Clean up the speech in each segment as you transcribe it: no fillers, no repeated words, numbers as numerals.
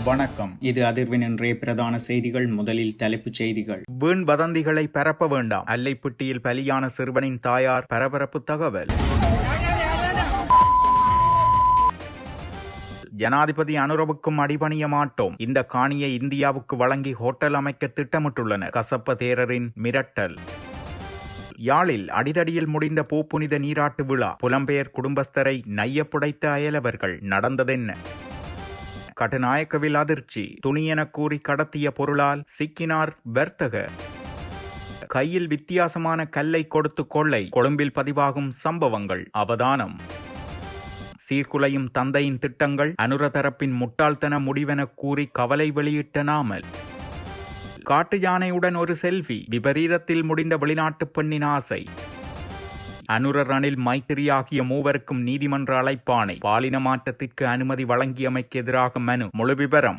வணக்கம். இது அதிர்வின் இன்றைய பிரதான செய்திகள். முதலில் தலைப்புச் செய்திகள். வீண் வதந்திகளை பரப்ப வேண்டாம். அல்லைப்பிட்டியில் பலியான சிறுவனின் தாயார் பரபரப்பு தகவல். ஜனாதிபதி அனுரவுக்கும் அடிபணிய மாட்டோம். இந்த காணியை இந்தியாவுக்கு வழங்கி ஹோட்டல் அமைக்க திட்டமிட்டுள்ளனர். கசப்ப தேரரின் மிரட்டல். யாழில் அடிதடியில் முடிந்த பூப்புனித நீராட்டு விழா. புலம்பெயர் குடும்பஸ்தரை நையப்புடைத்த அயலவர்கள். நடந்ததென்ன? கட்டுநாயக்கவில் அதிர்ச்சி. துணியென கூறி கடத்திய பொருளால் சிக்கினார் வர்த்தகர். கையில் வித்தியாசமான கல்லை கொடுத்து கொள்ளை. கொழும்பில் பதிவாகும் சம்பவங்கள். அவதானம். சீர்குலையும் தந்தையின் திட்டங்கள். அனுர தரப்பின் முட்டாள்தன முடிவென கூறி கவலை வெளியிட்ட நாமல். காட்டு யானையுடன் ஒரு செல்ஃபி. விபரீதத்தில் முடிந்த வெளிநாட்டு பெண்ணின் ஆசை. அனுர ரணில் மைத்திரி ஆகிய மூவருக்கும் நீதிமன்ற அழைப்பாணை. பாலின மாற்றத்திற்கு அனுமதி வழங்கியமைக்கு எதிராக மனு. முழு விபரம்.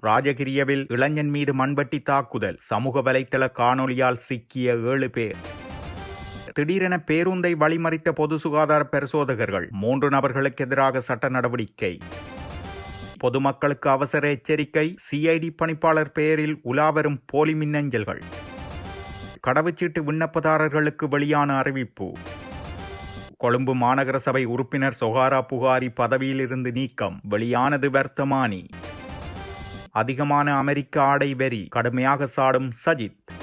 ராஜகிரியவில் இளைஞன் மீது மண்வெட்டி தாக்குதல். சமூக வலைத்தள காணொலியால் சிக்கிய 7 பேர். திடீரென பேருந்தை வழிமறித்த பொது சுகாதார பரிசோதகர்கள். 3 நபர்களுக்கு எதிராக சட்ட நடவடிக்கை. பொதுமக்களுக்கு அவசர எச்சரிக்கை. சிஐடி பணிப்பாளர் பெயரில் உலாவரும் போலி மின்னஞ்சல்கள். கடவுச்சீட்டு விண்ணப்பதாரர்களுக்கு வெளியான அறிவிப்பு. கொழும்பு மாநகர சபை உறுப்பினர் சொஹாரா புகாரி பதவியிலிருந்து நீக்கம். வெளியானது வர்த்தமானி. அதிகமான அமெரிக்க ஆடை வெறி. கடுமையாக சாடும் சஜித்.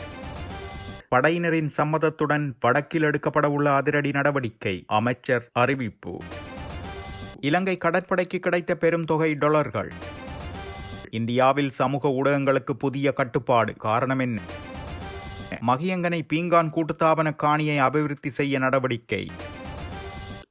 படையினரின் சம்மதத்துடன் வடக்கில் எடுக்கப்படவுள்ள அதிரடி நடவடிக்கை. அமைச்சர் அறிவிப்பு. இலங்கை கடற்படைக்கு கிடைத்த பெரும் தொகை $. இந்தியாவில் சமூக ஊடகங்களுக்கு புதிய கட்டுப்பாடு. காரணம் என்ன? மகியங்கனை பீங்கான் கூட்டுத்தாபன காணியை அபிவிருத்தி செய்ய நடவடிக்கை.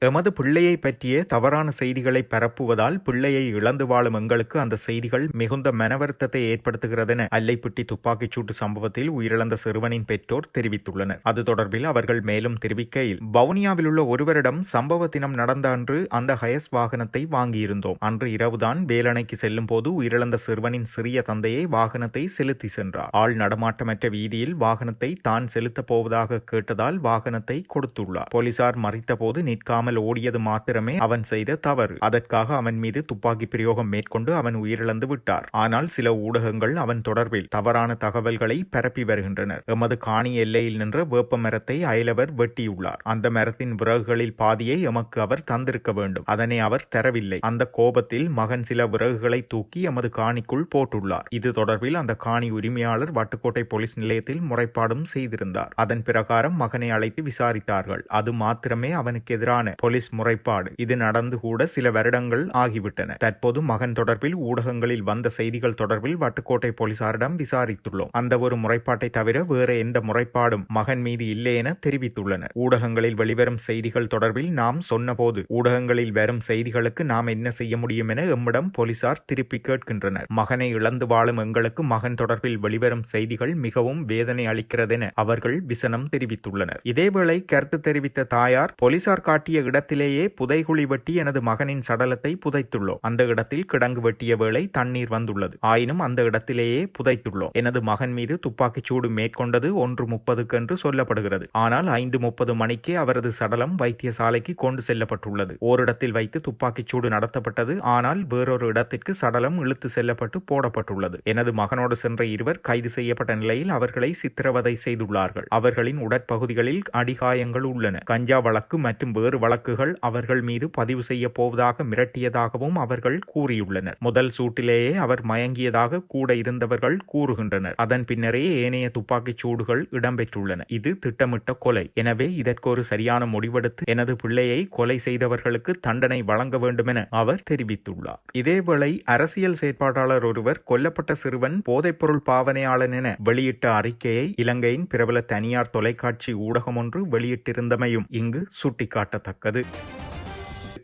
எமது பிள்ளையை பற்றிய தவறான செய்திகளை பரப்புவதால் பிள்ளையை இழந்து வாழும் எங்களுக்கு அந்த செய்திகள் மிகுந்த மனவருத்தத்தை ஏற்படுத்துகிறதென அல்லைப்பிட்டி துப்பாக்கிச் சூட்டு சம்பவத்தில் உயிரிழந்த சிறுவனின் பெற்றோர் தெரிவித்துள்ளனர். அது தொடர்பில் அவர்கள் மேலும் தெரிவிக்கையில், வவுனியாவில் உள்ள ஒருவரிடம் சம்பவ தினம் நடந்த அன்று அந்த ஹயஸ் வாகனத்தை வாங்கியிருந்தோம். அன்று இரவுதான் வேலணைக்கு செல்லும் போது உயிரிழந்த சிறுவனின் சிறிய தந்தையை வாகனத்தை செலுத்தி சென்றார். ஆள் நடமாட்டமற்ற வீதியில் வாகனத்தை தான் செலுத்தப் போவதாக கேட்டதால் வாகனத்தை கொடுத்துள்ளார். போலீசார் மறித்த போது நிற்காமல் ஓடியது மாத்திரமே அவன் செய்த தவறு. அதற்காக அவன் மீது துப்பாக்கி பிரயோகம் மேற்கொண்டு அவன் உயிரிழந்து விட்டார். ஆனால் சில ஊடகங்கள் அவன் தொடர்பில் தவறான தகவல்களை பரப்பி வருகின்றனர். எமது காணி எல்லையில் நின்ற வேப்ப மரத்தை அயலவர் வெட்டியுள்ளார். அந்த மரத்தின் விறகுகளில் பாதியை எமக்கு அவர் தந்திருக்க வேண்டும். அதனை அவர் தரவில்லை. அந்த கோபத்தில் மகன் சில விறகுகளை தூக்கி எமது காணிக்குள் போட்டுள்ளார். இது தொடர்பில் அந்த காணி உரிமையாளர் வட்டுக்கோட்டை போலீஸ் நிலையத்தில் முறைப்பாடும் செய்திருந்தார். அதன் பிரகாரம் மகனை அழைத்து விசாரித்தார்கள். அது மாத்திரமே அவனுக்கு எதிரான போலீஸ் முறைப்பாடு. இது நடந்து கூட சில வருடங்கள் ஆகிவிட்டன. தற்போது மகன் தொடர்பில் ஊடகங்களில் வந்த செய்திகள் தொடர்பில் வட்டுக்கோட்டை போலீசாரிடம் விசாரித்துள்ளோம். அந்த ஒரு முறைப்பாட்டை தவிர வேற எந்த முறைப்பாடும் மகன் மீது இல்லை என தெரிவித்துள்ளனர். ஊடகங்களில் வெளிவரும் செய்திகள் தொடர்பில் நாம் சொன்னபோது ஊடகங்களில் வரும் செய்திகளுக்கு நாம் என்ன செய்ய முடியும் என எம்மிடம் போலீசார் திருப்பி கேட்கின்றனர். மகனை இழந்து வாழும் எங்களுக்கு மகன் தொடர்பில் வெளிவரும் செய்திகள் மிகவும் வேதனை அளிக்கிறதென அவர்கள் விசனம் தெரிவித்துள்ளனர். இதேவேளை கருத்து தெரிவித்த தாயார், போலீசார் காட்டிய இடத்திலேயே புதைகுழி வெட்டி எனது மகனின் சடலத்தை புதைத்துள்ளோம். அந்த இடத்தில் கிடங்கு வெட்டிய வேளை தண்ணீர் வந்துள்ளது. ஆயினும் அந்த இடத்திலேயே புதைத்துள்ளோம். எனது மகன் மீது துப்பாக்கிச் சூடு மேற்கொண்டது 1:30 என்று சொல்லப்படுகிறது. ஆனால் 5:30 மணிக்கே அவரது சடலம் வைத்தியசாலைக்கு கொண்டு செல்லப்பட்டுள்ளது. ஓரிடத்தில் வைத்து துப்பாக்கிச் சூடு நடத்தப்பட்டது. ஆனால் வேறொரு இடத்திற்கு சடலம் இழுத்து செல்லப்பட்டு போடப்பட்டுள்ளது. எனது மகனோடு சென்ற இருவர் கைது செய்யப்பட்ட நிலையில் அவர்களை சித்திரவதை செய்துள்ளார்கள். அவர்களின் உடற்பகுதிகளில் அடிகாயங்கள் உள்ளன. கஞ்சா வழக்கு மற்றும் வேறு வழக்குகள் அவர்கள் மீது பதிவு செய்ய போவதாக மிரட்டியதாகவும் அவர்கள் கூறியுள்ளனர். முதல் சூட்டிலேயே அவர் மயங்கியதாக கூட இருந்தவர்கள் கூறுகின்றனர். அதன் பின்னரே ஏனைய துப்பாக்கிச் சூடுகள் இடம்பெற்றுள்ளன. இது திட்டமிட்ட கொலை. எனவே இதற்கு ஒரு சரியான முடிவெடுத்து எனது பிள்ளையை கொலை செய்தவர்களுக்கு தண்டனை வழங்க வேண்டும் என அவர் தெரிவித்துள்ளார். இதேவேளை அரசியல் செயற்பாட்டாளர் ஒருவர் கொல்லப்பட்ட சிறுவன் போதைப்பொருள் பாவனையாளன் என வெளியிட்ட அறிக்கையை இலங்கையின் பிரபல தனியார் தொலைக்காட்சி ஊடகம் ஒன்று வெளியிட்டிருந்தமையும் இங்கு சுட்டிக்காட்டத்தக்கது.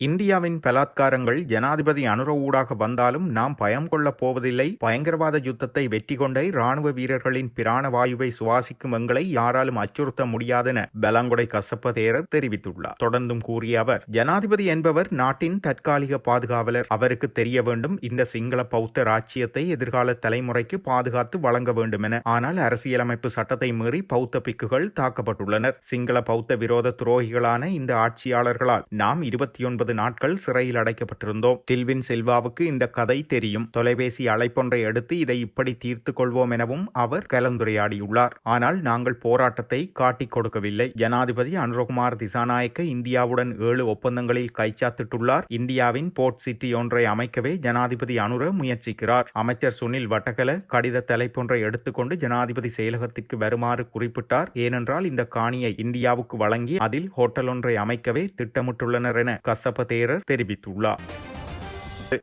இந்தியாவின் பலாத்காரங்கள் ஜனாதிபதி அனுர ஊடாக வந்தாலும் நாம் பயம் கொள்ளப் போவதில்லை. பயங்கரவாத யுத்தத்தை வெற்றி கொண்ட ராணுவ வீரர்களின் பிராண வாயுவை சுவாசிக்கும் எங்களை யாராலும் அச்சுறுத்த முடியாதென பலங்கொடை கசப்ப தேரர் தெரிவித்துள்ளார். தொடர்ந்தும் கூறிய அவர், ஜனாதிபதி என்பவர் நாட்டின் தற்காலிக பாதுகாவலர். அவருக்கு தெரிய வேண்டும் இந்த சிங்கள பௌத்த ராச்சியத்தை எதிர்கால தலைமுறைக்கு பாதுகாத்து வழங்க வேண்டும் என. ஆனால் அரசியலமைப்பு சட்டத்தை மீறி பௌத்த பிக்குகள் தாக்கப்பட்டுள்ளனர். சிங்கள பௌத்த விரோத துரோகிகளான இந்த ஆட்சியாளர்களால் நாம் 29 40 நாட்கள் சிறையில் அடைக்கப்பட்டிருந்தோம். டில்வின் சில்வாவுக்கு இந்த கதை தெரியும். தொலைபேசி அழைப்பொன்றை எடுத்து இதை இப்படி தீர்த்து கொள்வோம் எனவும் அவர் கலந்துரையாடியுள்ளார். ஆனால் நாங்கள் போராட்டத்தை காட்டிக் கொடுக்கவில்லை. ஜனாதிபதி அனுரகுமார் திசாநாயக்க இந்தியாவுடன் 7 ஒப்பந்தங்களில் கைச்சாத்திட்டுள்ளார். இந்தியாவின் போர்ட் சிட்டி ஒன்றை அமைக்கவே ஜனாதிபதி அனுர முயற்சிக்கிறார். அமைச்சர் சுனில் வட்டகல கடித தலைப்பொன்றை எடுத்துக்கொண்டு ஜனாதிபதி செயலகத்திற்கு வருமாறு குறிப்பிட்டார். ஏனென்றால் இந்த காணியை இந்தியாவுக்கு வழங்கி அதில் ஹோட்டல் ஒன்றை அமைக்கவே திட்டமிட்டுள்ளனர் என கசப்ப தேரர் தெரிவித்துள்ளார்.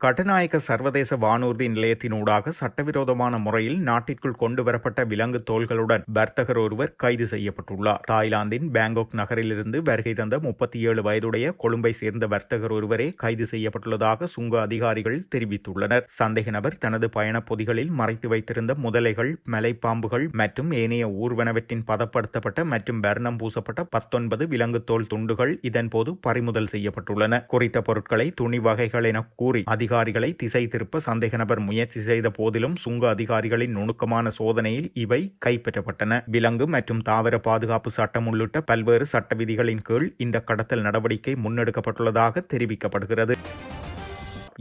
கட்டுநாயக்க சர்வதேச வானூர்தி நிலையத்தினூடாக சட்டவிரோதமான முறையில் நாட்டிற்குள் கொண்டுவரப்பட்ட விலங்கு தோல்களுடன் வர்த்தகர் ஒருவர் கைது செய்யப்பட்டுள்ளார். தாய்லாந்தின் பேங்காக் நகரிலிருந்து வருகை தந்த 37 வயதுடைய கொழும்பை சேர்ந்த வர்த்தகர் ஒருவரே கைது செய்யப்பட்டுள்ளதாக சுங்க அதிகாரிகள் தெரிவித்துள்ளனர். சந்தேக நபர் தனது பயணப் பொதிகளில் மறைத்து வைத்திருந்த முதலைகள், மலைப்பாம்புகள் மற்றும் ஏனைய ஊர்வனவற்றின் பதப்படுத்தப்பட்ட மற்றும் வர்ணம் பூசப்பட்ட 19 விலங்கு தோல் துண்டுகள் இதன்போது பறிமுதல் செய்யப்பட்டுள்ளன. குறித்த பொருட்களை துணி வகைகள் என கூறி அதிகாரிகளை திசை திருப்ப சந்தேக நபர் முயற்சி செய்த போதிலும் சுங்க அதிகாரிகளின் நுணுக்கமான சோதனையில் இவை கைப்பற்றப்பட்டன. விலங்கு மற்றும் தாவர பாதுகாப்பு சட்டம் உள்ளிட்ட பல்வேறு சட்ட விதிகளின் கீழ் இந்த கடத்தல் நடவடிக்கை முன்னெடுக்கப்பட்டுள்ளதாக தெரிவிக்கப்படுகிறது.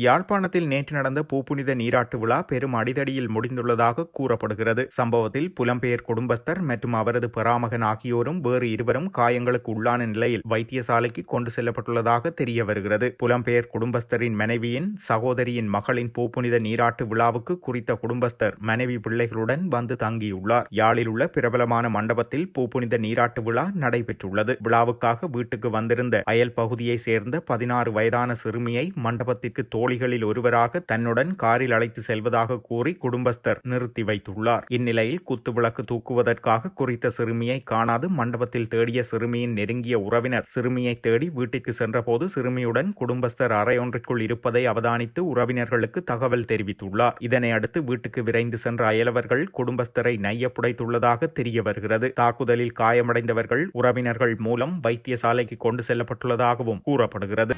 யாழ்ப்பாணத்தில் நேற்று நடந்த பூப்புனித நீராட்டு விழா பெரும் அடிதடியில் முடிந்துள்ளதாக கூறப்படுகிறது. சம்பவத்தில் புலம்பெயர் குடும்பஸ்தர் மற்றும் அவரது பெறாமகன் ஆகியோரும் வேறு இருவரும் காயங்களுக்கு உள்ளான நிலையில் வைத்தியசாலைக்கு கொண்டு செல்லப்பட்டுள்ளதாக தெரிய வருகிறது. புலம்பெயர் குடும்பஸ்தரின் மனைவியின் சகோதரியின் மகளின் பூப்புனித நீராட்டு விழாவுக்கு குறித்த குடும்பஸ்தர் மனைவி பிள்ளைகளுடன் வந்து தங்கியுள்ளார். யாழில் உள்ள பிரபலமான மண்டபத்தில் பூப்புனித நீராட்டு விழா நடைபெற்றுள்ளது. விழாவுக்காக வீட்டுக்கு வந்திருந்த அயல் பகுதியை சேர்ந்த 16 வயதான சிறுமியை மண்டபத்திற்கு தோழிகளில் ஒருவராக தன்னுடன் காரில் அழைத்து செல்வதாக கூறி குடும்பஸ்தர் நிறுத்தி வைத்துள்ளார். இந்நிலையில் குத்துவிளக்கு தூக்குவதற்காக குறித்த சிறுமியை காணாது மண்டபத்தில் தேடிய சிறுமியின் நெருங்கிய உறவினர் சிறுமியை தேடி வீட்டிற்கு சென்றபோது சிறுமியுடன் குடும்பஸ்தர் அறையொன்றிற்குள் இருப்பதை அவதானித்து உறவினர்களுக்கு தகவல் தெரிவித்துள்ளார். இதனை அடுத்து வீட்டுக்கு விரைந்து சென்ற அயலவர்கள் குடும்பஸ்தரை நையப்புடைத்துள்ளதாக தெரிய வருகிறது. தாக்குதலில் காயமடைந்தவர்கள் உறவினர்கள் மூலம் வைத்தியசாலைக்கு கொண்டு செல்லப்பட்டுள்ளதாகவும் கூறப்படுகிறது.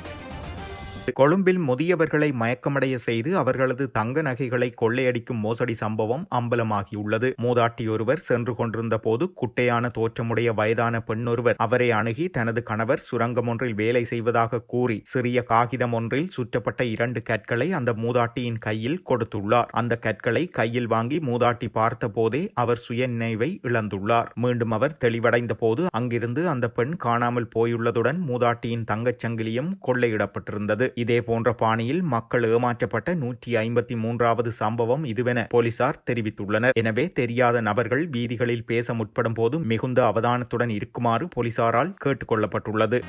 கொழும்பில் முதியவர்களை மயக்கமடைய செய்து அவர்களது தங்க நகைகளை கொள்ளையடிக்கும் மோசடி சம்பவம் அம்பலமாகியுள்ளது. மூதாட்டியொருவர் சென்று கொண்டிருந்த போது குட்டையான தோற்றமுடைய வயதான பெண்ணொருவர் அவரை அணுகி தனது கணவர் சுரங்கம் ஒன்றில் வேலை செய்வதாக கூறி சிறிய காகிதம் ஒன்றில் சுற்றப்பட்ட 2 கற்களை அந்த மூதாட்டியின் கையில் கொடுத்துள்ளார். அந்த கற்களை கையில் வாங்கி மூதாட்டி பார்த்த போதே அவர் சுய நினைவை இழந்துள்ளார். மீண்டும் அவர் தெளிவடைந்த போது அங்கிருந்து அந்த பெண் காணாமல் போயுள்ளதுடன் மூதாட்டியின் தங்கச்சங்கிலியும் கொள்ளையிடப்பட்டிருந்தது. இதே போன்ற பாணியில் மக்கள் ஏமாற்றப்பட்ட 153வது சம்பவம் இதுவென போலீசார் தெரிவித்துள்ளனர். எனவே தெரியாத நபர்கள் வீதிகளில் பேச முற்படும் போது மிகுந்த அவதானத்துடன் இருக்குமாறு போலீசாரால் கேட்டுக் கொள்ளப்பட்டுள்ளது.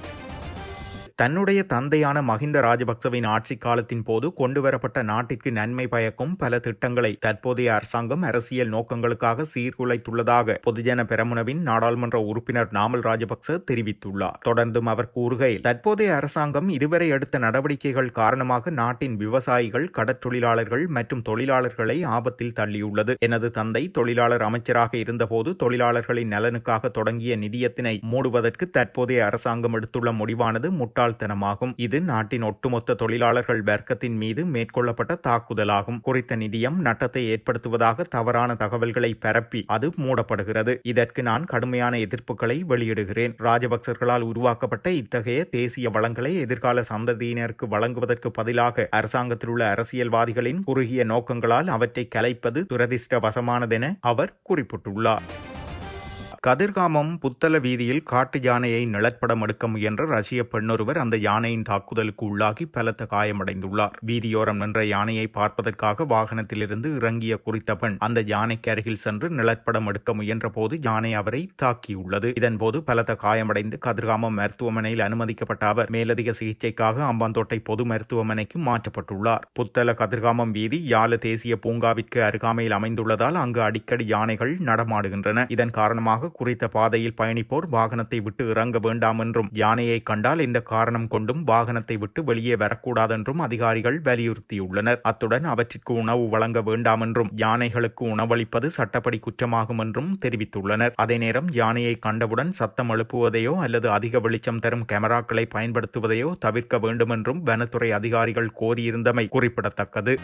தன்னுடைய தந்தையான மஹிந்த ராஜபக்சவின் ஆட்சி காலத்தின் போது கொண்டுவரப்பட்ட நாட்டிற்கு நன்மை பயக்கும் பல திட்டங்களை தற்போதைய அரசாங்கம் அரசியல் நோக்கங்களுக்காக சீர்குலைத்துள்ளதாக பொதுஜன பெரமுனவின் நாடாளுமன்ற உறுப்பினர் நாமல் ராஜபக்ச தெரிவித்துள்ளார். தொடர்ந்தும் அவர் கூறுகையில், தற்போதைய அரசாங்கம் இதுவரை எடுத்த நடவடிக்கைகள் காரணமாக நாட்டின் விவசாயிகள், கடற்றொழிலாளர்கள் மற்றும் தொழிலாளர்களை ஆபத்தில் தள்ளியுள்ளது. எனது தந்தை தொழிலாளர் அமைச்சராக இருந்தபோது தொழிலாளர்களின் நலனுக்காக தொடங்கிய நிதியத்தினை மூடுவதற்கு தற்போதைய அரசாங்கம் எடுத்துள்ள முடிவானது முட்டாள்தனமாகும். இது நாட்டின் ஒட்டுமொத்த தொழிலாளர்கள் வர்க்கத்தின் மீது மேற்கொள்ளப்பட்ட தாக்குதலாகும். குறித்த நிதியம் நட்டத்தை ஏற்படுத்துவதாக தவறான தகவல்களை பரப்பி அது மூடப்படுகிறது. இதற்கு நான் கடுமையான எதிர்ப்புகளை வெளியிடுகிறேன். ராஜபக்சர்களால் உருவாக்கப்பட்ட இத்தகைய தேசிய வளங்களை எதிர்கால சந்ததியினருக்கு வழங்குவதற்கு பதிலாக அரசாங்கத்தில் உள்ள அரசியல்வாதிகளின் குறுகிய நோக்கங்களால் அவற்றை கலைப்பது துரதிர்ஷ்டவசமானதென அவர் குறிப்பிட்டுள்ளார். கதிர்காமம் புத்தள வீதியில் காட்டு யானையை நிழற்படம் எடுக்க முயன்ற ரஷ்ய பெண்ணொருவர் அந்த யானையின் தாக்குதலுக்கு உள்ளாகி பலத்த காயமடைந்துள்ளார். வீதியோரம் நின்ற யானையை பார்ப்பதற்காக வாகனத்திலிருந்து இறங்கிய குறித்த பெண் அந்த யானைக்கு அருகில் சென்று நிழற்படம் எடுக்க முயன்ற போது யானை அவரை தாக்கியுள்ளது. இதன்போது பலத்த காயமடைந்து கதிர்காமம் மருத்துவமனையில் அனுமதிக்கப்பட்ட அவர் மேலதிக சிகிச்சைக்காக அம்பாந்தோட்டை பொது மருத்துவமனைக்கு மாற்றப்பட்டுள்ளார். புத்தள கதிர்காமம் வீதி யாழ தேசிய பூங்காவிற்கு அருகாமையில் அமைந்துள்ளதால் அங்கு அடிக்கடி யானைகள் நடமாடுகின்றன. இதன் காரணமாக குறித்த பாதையில் பயணிப்போர் வாகனத்தை விட்டு இறங்க வேண்டாம் என்றும் யானையை கண்டால் எந்த காரணம் கொண்டும் வாகனத்தை விட்டு வெளியே வரக்கூடாதென்றும் அதிகாரிகள் வலியுறுத்தியுள்ளனர். அத்துடன் அவற்றிற்கு உணவு வழங்க வேண்டாம் என்றும் யானைகளுக்கு உணவளிப்பது சட்டப்படி குற்றமாகும் என்றும் தெரிவித்துள்ளனர். அதே நேரம் யானையை கண்டவுடன் சத்தம் எழுப்புவதையோ அல்லது அதிக வெளிச்சம் தரும் கேமராக்களை பயன்படுத்துவதையோ தவிர்க்க வேண்டும் என்றும் வனத்துறை அதிகாரிகள் கோரியிருந்தமை குறிப்பிடத்தக்கது.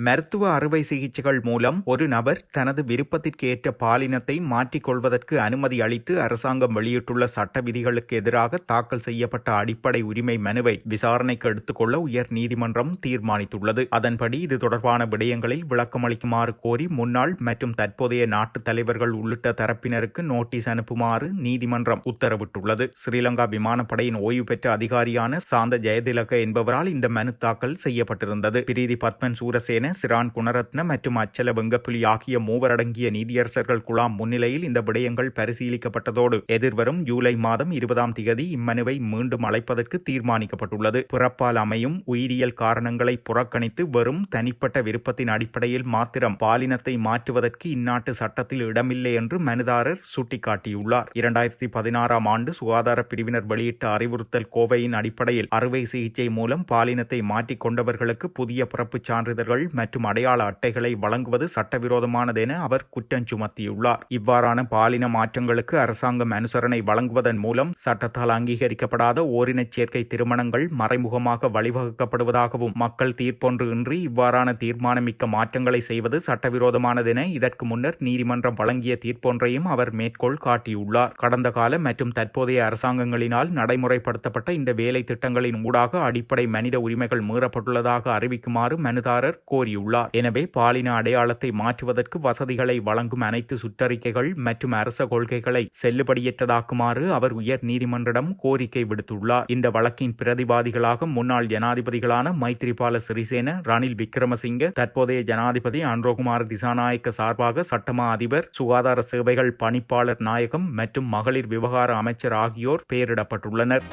மருத்துவ அறுவை சிகிச்சைகள் மூலம் ஒரு நபர் தனது விருப்பத்திற்கு ஏற்ற பாலினத்தை மாற்றிக்கொள்வதற்கு அனுமதி அளித்து அரசாங்கம் வெளியிட்டுள்ள சட்ட விதிகளுக்கு எதிராக தாக்கல் செய்யப்பட்ட அடிப்படை உரிமை மனுவை விசாரணைக்கு எடுத்துக்கொள்ள உயர் நீதிமன்றம் தீர்மானித்துள்ளது. அதன்படி இது தொடர்பான விடயங்களில் விளக்கமளிக்குமாறு கோரி முன்னாள் மற்றும் தற்போதைய நாட்டு தலைவர்கள் உள்ளிட்ட தரப்பினருக்கு நோட்டீஸ் அனுப்புமாறு நீதிமன்றம் உத்தரவிட்டுள்ளது. ஸ்ரீலங்கா விமானப்படையின் ஓய்வு பெற்ற அதிகாரியான சாந்த ஜெயதிலக என்பவரால் இந்த மனு தாக்கல் செய்யப்பட்டிருந்தது. பிரீதி பத்மன் சூரசேன, சிரான் குணரத்ன மற்றும் அச்சல வெங்கப்புலி ஆகிய மூவரடங்கிய நீதியரசர்கள் குழாம் முன்னிலையில் இந்த விடயங்கள் பரிசீலிக்கப்பட்டதோடு எதிர்வரும் ஜூலை மாதம் 20 இம்மனுவை மீண்டும் அழைப்பதற்கு தீர்மானிக்கப்பட்டுள்ளது. பிறப்பால் அமையும் உயிரியல் காரணங்களை புறக்கணித்து வெறும் தனிப்பட்ட விருப்பத்தின் அடிப்படையில் மாத்திரம் பாலினத்தை மாற்றுவதற்கு இந்நாட்டு சட்டத்தில் இடமில்லை என்று மனுதாரர் சுட்டிக்காட்டியுள்ளார். 2016 ஆண்டு சுகாதார பிரிவினர் வெளியிட்ட அறிவுறுத்தல் கோவையின் அடிப்படையில் அறுவை சிகிச்சை மூலம் பாலினத்தை மாற்றிக் கொண்டவர்களுக்கு புதிய பிறப்புச் சான்றிதழ்கள் மற்றும் அடையாள அட்டைகளை வழங்குவது சட்டவிரோதமானது என அவர் குற்றம் சுமத்தியுள்ளார். இவ்வாறான பாலின மாற்றங்களுக்கு அரசாங்கம் அனுசரணை வழங்குவதன் மூலம் சட்டத்தால் அங்கீகரிக்கப்படாத ஓரினச் சேர்க்கை திருமணங்கள் மறைமுகமாக வழிவகுக்கப்படுவதாகவும் மக்கள் தீர்ப்பொன்று இன்றி இவ்வாறான தீர்மானமிக்க மாற்றங்களை செய்வது சட்டவிரோதமானது என இதற்கு முன்னர் நீதிமன்றம் வழங்கிய தீர்ப்பொன்றையும் அவர் மேற்கோள் காட்டியுள்ளார். கடந்த கால மற்றும் தற்போதைய அரசாங்கங்களினால் நடைமுறைப்படுத்தப்பட்ட இந்த வேலை திட்டங்களின் ஊடாக அடிப்படை மனித உரிமைகள் மீறப்பட்டுள்ளதாக அறிவிக்குமாறு மனுதாரர் கோரியுள்ளார். எனவே பாலின அடையாளத்தை மாற்றுவதற்கு வசதிகளை வழங்கும் அனைத்து சுற்றறிக்கைகள் மற்றும் அரச கொள்கைகளை செல்லுபடியற்றதாக்குமாறு அவர் உயர் நீதிமன்றம் கோரிக்கை விடுத்துள்ளார். இந்த வழக்கின் பிரதிவாதிகளாக முன்னாள் ஜனாதிபதிகளான மைத்ரிபால சிறிசேன, ரணில் விக்ரமசிங்க, தற்போதைய ஜனாதிபதி அன்ரோகுமார் திசாநாயக்க சார்பாக சட்டமா அதிபர், சுகாதார சேவைகள் பணிப்பாளர் நாயகம் மற்றும் மகளிர் விவகார அமைச்சர் ஆகியோர் பெயரிடப்பட்டுள்ளனர்.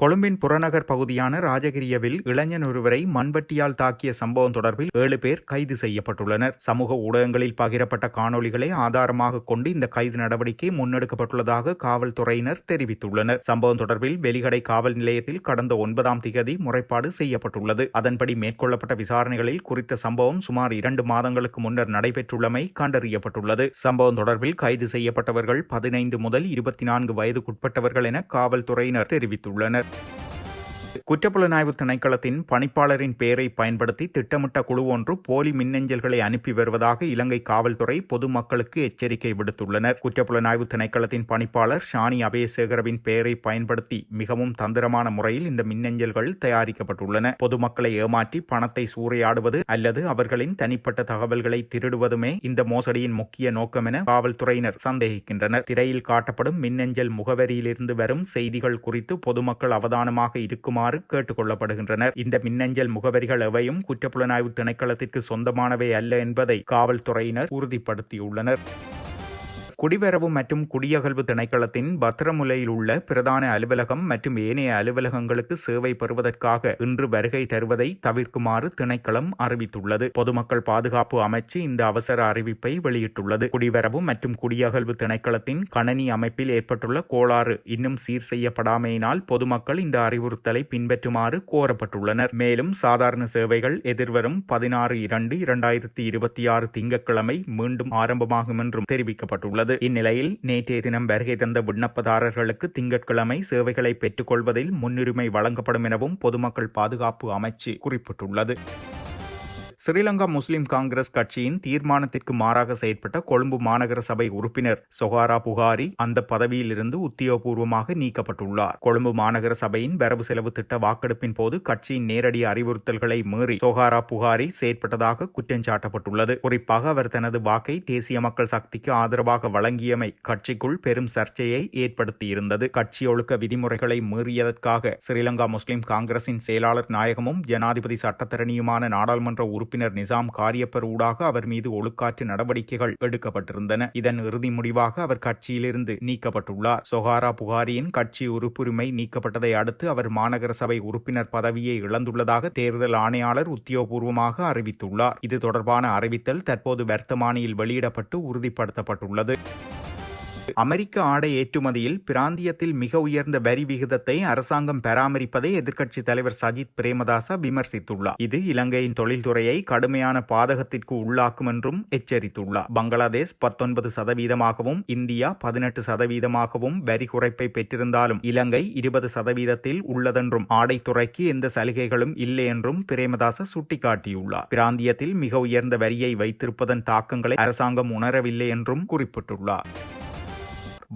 கொழும்பின் புறநகர் பகுதியான ராஜகிரியவில் இளைஞன் ஒருவரை மண்வெட்டியால் தாக்கிய சம்பவம் தொடர்பில் 7 பேர் கைது செய்யப்பட்டுள்ளனர். சமூக ஊடகங்களில் பகிரப்பட்ட காணொலிகளை ஆதாரமாக கொண்டு இந்த கைது நடவடிக்கை முன்னெடுக்கப்பட்டுள்ளதாக காவல்துறையினர் தெரிவித்துள்ளனர். சம்பவம் தொடர்பில் வெலிகடை காவல் நிலையத்தில் கடந்த 9 முறைப்பாடு செய்யப்பட்டுள்ளது. அதன்படி மேற்கொள்ளப்பட்ட விசாரணைகளில் குறித்த சம்பவம் சுமார் 2 மாதங்களுக்கு முன்னர் நடைபெற்றுள்ளமை கண்டறியப்பட்டுள்ளது. சம்பவம் தொடர்பில் கைது செய்யப்பட்டவர்கள் 15 முதல் 24 வயதுக்குட்பட்டவர்கள் என காவல்துறையினர் தெரிவித்துள்ளனர். குற்றப்புலனாய்வு திணைக்களத்தின் பணிப்பாளரின் பெயரை பயன்படுத்தி திட்டமிட்ட குழு ஒன்று போலி மின்னஞ்சல்களை அனுப்பி வருவதாக இலங்கை காவல்துறை பொதுமக்களுக்கு எச்சரிக்கை விடுத்துள்ளனர். குற்றப்புலனாய்வு திணைக்களத்தின் பணிப்பாளர் ஷானி அபேசேகரவின் பெயரை பயன்படுத்தி மிகவும் தந்திரமான முறையில் இந்த மின்னஞ்சல்கள் தயாரிக்கப்பட்டுள்ளன. பொதுமக்களை ஏமாற்றி பணத்தை சூறையாடுவது அல்லது அவர்களின் தனிப்பட்ட தகவல்களை திருடுவதுமே இந்த மோசடியின் முக்கிய நோக்கம் என காவல்துறையினர் சந்தேகிக்கின்றனர். திரையில் காட்டப்படும் மின்னஞ்சல் முகவரியிலிருந்து வரும் செய்திகள் குறித்து பொதுமக்கள் அவதானமாக இருக்குமாறு கேட்டுக் கொள்ளப்படுகின்றனர். இந்த மின்னஞ்சல் முகவரிகள் எவையும் குற்றப்புலனாய்வு திணைக்களத்திற்கு சொந்தமானவை அல்ல என்பதை காவல்துறையினர் உறுதிப்படுத்தியுள்ளனர். குடிவரவு மற்றும் குடியகல்வு திணைக்களத்தின் பத்திரமுலையில் உள்ள பிரதான அலுவலகம் மற்றும் ஏனைய அலுவலகங்களுக்கு சேவை பெறுவதற்காக இன்று வருகை தருவதை தவிர்க்குமாறு திணைக்களம் அறிவித்துள்ளது. பொதுமக்கள் பாதுகாப்பு அமைச்சு இந்த அவசர அறிவிப்பை வெளியிட்டுள்ளது. குடிவரவு மற்றும் குடியகல்வு திணைக்களத்தின் கணனி அமைப்பில் ஏற்பட்டுள்ள கோளாறு இன்னும் சீர் செய்யப்படாமையினால் பொதுமக்கள் இந்த அறிவுறுத்தலை பின்பற்றுமாறு கோரப்பட்டுள்ளனர். மேலும் சாதாரண சேவைகள் எதிர்வரும் 16/2/2026 திங்கட்கிழமை மீண்டும் ஆரம்பமாகும் என்றும் தெரிவிக்கப்பட்டுள்ளது. இந்நிலையில் நேற்றைய தினம் வருகை தந்த விண்ணப்பதாரர்களுக்கு திங்கட்கிழமை சேவைகளை பெற்றுக்கொள்வதில் முன்னுரிமை வழங்கப்படும் எனவும் பொதுமக்கள் பாதுகாப்பு அமைச்சு குறிப்பிட்டுள்ளது. ஸ்ரீலங்கா முஸ்லிம் காங்கிரஸ் கட்சியின் தீர்மானத்திற்கு மாறாக செயற்பட்ட கொழும்பு மாநகர சபை உறுப்பினர் சொஹாரா புகாரி அந்த பதவியிலிருந்து உத்தியோகபூர்வமாக நீக்கப்பட்டுள்ளார். கொழும்பு மாநகர சபையின் வரவு செலவு திட்ட வாக்கெடுப்பின் போது கட்சியின் நேரடி அறிவுறுத்தல்களை மீறி சொஹாரா புகாரி செயற்பட்டதாக குற்றம் சாட்டப்பட்டுள்ளது. குறிப்பாக அவர் தனது வாக்கை தேசிய மக்கள் சக்திக்கு ஆதரவாக வழங்கியமை கட்சிக்குள் பெரும் சர்ச்சையை ஏற்படுத்தியிருந்தது. கட்சி ஒழுக்க விதிமுறைகளை மீறியதற்காக ஸ்ரீலங்கா முஸ்லிம் காங்கிரசின் செயலாளர் நாயகமும் ஜனாதிபதி சட்டத்தரணியுமான நாடாளுமன்ற உறுப்பினர் நிசாம் காரியப்பர் ஊடாக அவர் மீது ஒழுக்காற்று நடவடிக்கைகள் எடுக்கப்பட்டிருந்தன. இதன் இறுதி முடிவாக அவர் கட்சியிலிருந்து நீக்கப்பட்டுள்ளார். சொஹாரா புகாரியின் கட்சி உறுப்புரிமை நீக்கப்பட்டதை அடுத்து அவர் மாநகர சபை உறுப்பினர் பதவியை இழந்துள்ளதாக தேர்தல் ஆணையாளர் உத்தியோகபூர்வமாக அறிவித்துள்ளார். இது தொடர்பான அறிவித்தல் தற்போது வர்த்தமானியில் வெளியிடப்பட்டு உறுதிப்படுத்தப்பட்டுள்ளது. அமெரிக்க ஆடை ஏற்றுமதியில் பிராந்தியத்தில் மிக உயர்ந்த வரி விகிதத்தை அரசாங்கம் பராமரிப்பதை எதிர்க்கட்சித் தலைவர் சஜித் பிரேமதாச விமர்சித்துள்ளார். இது இலங்கையின் தொழில்துறையை கடுமையான பாதகத்திற்கு உள்ளாக்கும் என்றும் எச்சரித்துள்ளார். பங்களாதேஷ் 19%, இந்தியா 18% வரி குறைப்பை பெற்றிருந்தாலும் இலங்கை 20% உள்ளதென்றும் ஆடைத்துறைக்கு எந்த சலுகைகளும் இல்லை என்றும் பிரேமதாச சுட்டிக்காட்டியுள்ளார். பிராந்தியத்தில் மிக உயர்ந்த வரியை வைத்திருப்பதன் தாக்கங்களை அரசாங்கம் உணரவில்லை என்றும் குறிப்பிட்டுள்ளார்.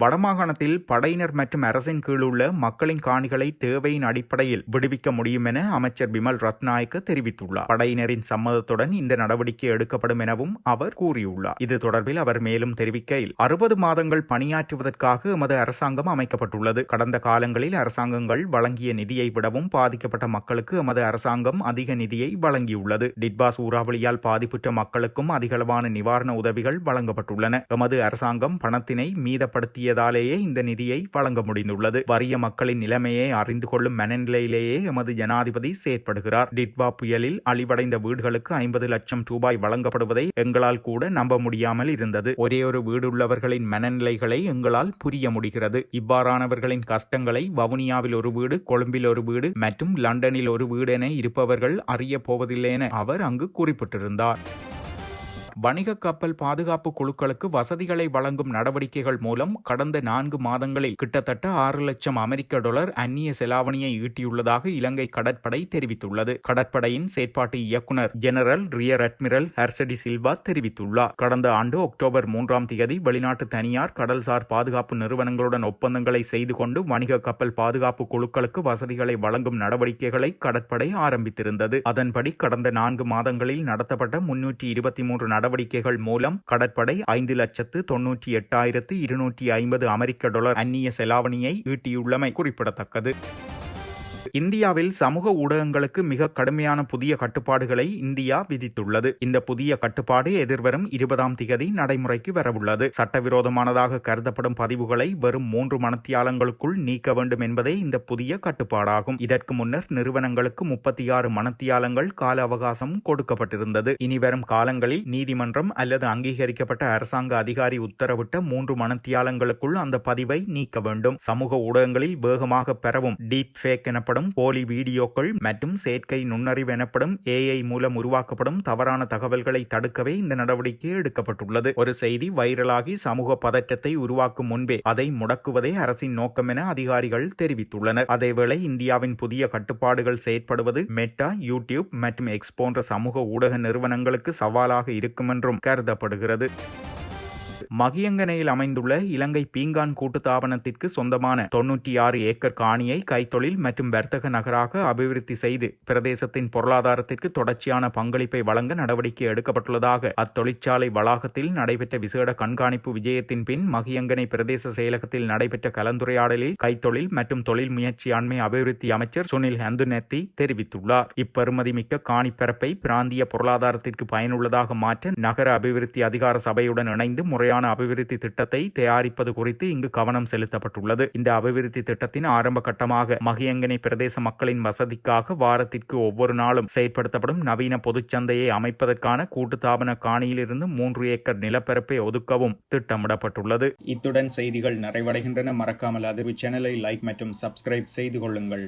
வடமாகாணத்தில் படையினர் மற்றும் அரசின் கீழ் உள்ள மக்களின் காணிகளை தேவையின் அடிப்படையில் விடுவிக்க முடியும் என அமைச்சர் பிமல் ரத்நாயக்க தெரிவித்துள்ளார். படையினரின் சம்மதத்துடன் இந்த நடவடிக்கை எடுக்கப்படும் எனவும் அவர் கூறியுள்ளார். இது தொடர்பில் அவர் மேலும் தெரிவிக்கையில் 60 மாதங்கள் பணியாற்றுவதற்காக எமது அரசாங்கம் அமைக்கப்பட்டுள்ளது. கடந்த காலங்களில் அரசாங்கங்கள் வழங்கிய நிதியை விடவும் பாதிக்கப்பட்ட மக்களுக்கு எமது அரசாங்கம் அதிக நிதியை வழங்கியுள்ளது. டிட்பா சூறாவளியால் பாதிப்புற்ற மக்களுக்கும் அதிகளவான நிவாரண உதவிகள் வழங்கப்பட்டுள்ளன. எமது அரசாங்கம் பணத்தினை மீதப்படுத்திய இந்த நிதியை வழங்க முடிந்துள்ளது. வறிய மக்களின் நிலைமையை அறிந்து கொள்ளும் மனநிலையிலேயே எமது ஜனாதிபதி செயற்படுகிறார். டிட்பா புயலில் அழிவடைந்த வீடுகளுக்கு 50 லட்சம் ரூபாய் வழங்கப்படுவதை எங்களால் கூட நம்ப முடியாமல் இருந்தது. ஒரே ஒரு வீடுள்ளவர்களின் மனநிலைகளை எங்களால் புரிய முடிகிறது. இவ்வாறானவர்களின் கஷ்டங்களை வவுனியாவில் ஒரு வீடு, கொழும்பில் ஒரு வீடு மற்றும் லண்டனில் ஒரு வீடு என இருப்பவர்கள் அறிய போவதில்லை என அவர் அங்கு குறிப்பிட்டிருந்தார். வணிக கப்பல் பாதுகாப்பு குழுக்களுக்கு வசதிகளை வழங்கும் நடவடிக்கைகள் மூலம் கடந்த 4 மாதங்களில் கிட்டத்தட்ட $6 லட்சம் அந்நிய செலாவணியை ஈட்டியுள்ளதாக இலங்கை கடற்படை தெரிவித்துள்ளது. கடற்படையின் செயற்பாட்டு இயக்குநர் ஜெனரல் ரியர் அட்மிரல் ஹர்சடி சில்வா தெரிவித்துள்ளார். கடந்த ஆண்டு அக்டோபர் 3ஆம் தேதி வெளிநாட்டு தனியார் கடல்சார் பாதுகாப்பு நிறுவனங்களுடன் ஒப்பந்தங்களை செய்து கொண்டு வணிக கப்பல் பாதுகாப்பு குழுக்களுக்கு வசதிகளை வழங்கும் நடவடிக்கைகளை கடற்படை ஆரம்பித்திருந்தது. அதன்படி கடந்த 4 மாதங்களில் நடத்தப்பட்ட 323 நடவடிக்கைகள் மூலம் கடற்படை $5,98,250 அந்நிய செலாவணியை ஈட்டியுள்ளமை குறிப்பிடத்தக்கது. இந்தியாவில் சமூக ஊடகங்களுக்கு மிக கடுமையான புதிய கட்டுப்பாடுகளை இந்தியா விதித்துள்ளது. இந்த புதிய கட்டுப்பாடு எதிர்வரும் 20ஆம் தேதி நடைமுறைக்கு வரவுள்ளது. சட்டவிரோதமானதாக கருதப்படும் பதிவுகளை வெறும் 3 மணித்தியாலங்களுக்குள் நீக்க வேண்டும் என்பதே இந்த புதிய கட்டுப்பாடாகும். இதற்கு முன்னர் நிறுவனங்களுக்கு 36 மணித்தியாலங்கள் கால அவகாசம் கொடுக்கப்பட்டிருந்தது. இனிவரும் காலங்களில் நீதிமன்றம் அல்லது அங்கீகரிக்கப்பட்ட அரசாங்க அதிகாரி உத்தரவிட்ட 3 மணித்தியாலங்களுக்குள் அந்த பதிவை நீக்க வேண்டும். சமூக ஊடகங்களில் வேகமாக பரவும் டீப் ஃபேக் எனப்படும் போலி வீடியோக்கள் மற்றும் செயற்கை நுண்ணறிவு எனப்படும் AI மூலம் உருவாக்கப்படும் தவறான தகவல்களை தடுக்கவே இந்த நடவடிக்கை எடுக்கப்பட்டுள்ளது. ஒரு செய்தி வைரலாகி சமூக பதற்றத்தை உருவாக்கும் முன்பே அதை முடக்குவதே அரசின் நோக்கம் என அதிகாரிகள் தெரிவித்துள்ளனர். அதேவேளை இந்தியாவின் புதிய கட்டுப்பாடுகள் செயற்படுவது மெட்டா, யூடியூப் மற்றும் எக்ஸ் போன்ற சமூக ஊடக நிறுவனங்களுக்கு சவாலாக இருக்கும் என்றும் கருதப்படுகிறது. மகியங்கனையில் அமைந்துள்ள இலங்கை பீங்கான் கூட்டுத்தாபனத்திற்கு சொந்தமான 96 ஏக்கர் காணியை கைத்தொழில் மற்றும் வர்த்தக நகராக அபிவிருத்தி செய்து பிரதேசத்தின் பொருளாதாரத்திற்கு தொடர்ச்சியான பங்களிப்பை வழங்க நடவடிக்கை எடுக்கப்பட்டுள்ளதாக அத்தொழிற்சாலை வளாகத்தில் நடைபெற்ற விசேட கண்காணிப்பு விஜயத்தின் பின் மகியங்கனை பிரதேச செயலகத்தில் நடைபெற்ற கலந்துரையாடலில் கைத்தொழில் மற்றும் தொழில் முயற்சியாண்மை அபிவிருத்தி அமைச்சர் சுனில் ஹந்துநெத்தி தெரிவித்துள்ளார். இப்பெறுமதி மிக்க காணிப்பரப்பை பிராந்திய பொருளாதாரத்திற்கு பயனுள்ளதாக மாற்ற நகர அபிவிருத்தி அதிகார சபையுடன் இணைந்து முறையான அபிவிருத்தி திட்டத்தை தயாரிப்பது குறித்து இங்கு கவனம் செலுத்தப்பட்டுள்ளது. இந்த அபிவிருத்தி திட்டத்தின் ஆரம்ப கட்டமாக மகியங்கனை பிரதேச மக்களின் வசதிக்காக வாரத்திற்கு ஒவ்வொரு நாளும் செயற்படுத்தப்படும் நவீன பொதுச்சந்தையை அமைப்பதற்கான கூட்டுத்தாபன காணியிலிருந்து 3 ஏக்கர் நிலப்பரப்பை ஒதுக்கவும் திட்டமிடப்பட்டுள்ளது. இத்துடன் செய்திகள் நிறைவடைகின்றன. மறக்காமல் அதிர்வு சேனலை லைக் மற்றும் சப்ஸ்கிரைப் செய்து கொள்ளுங்கள்.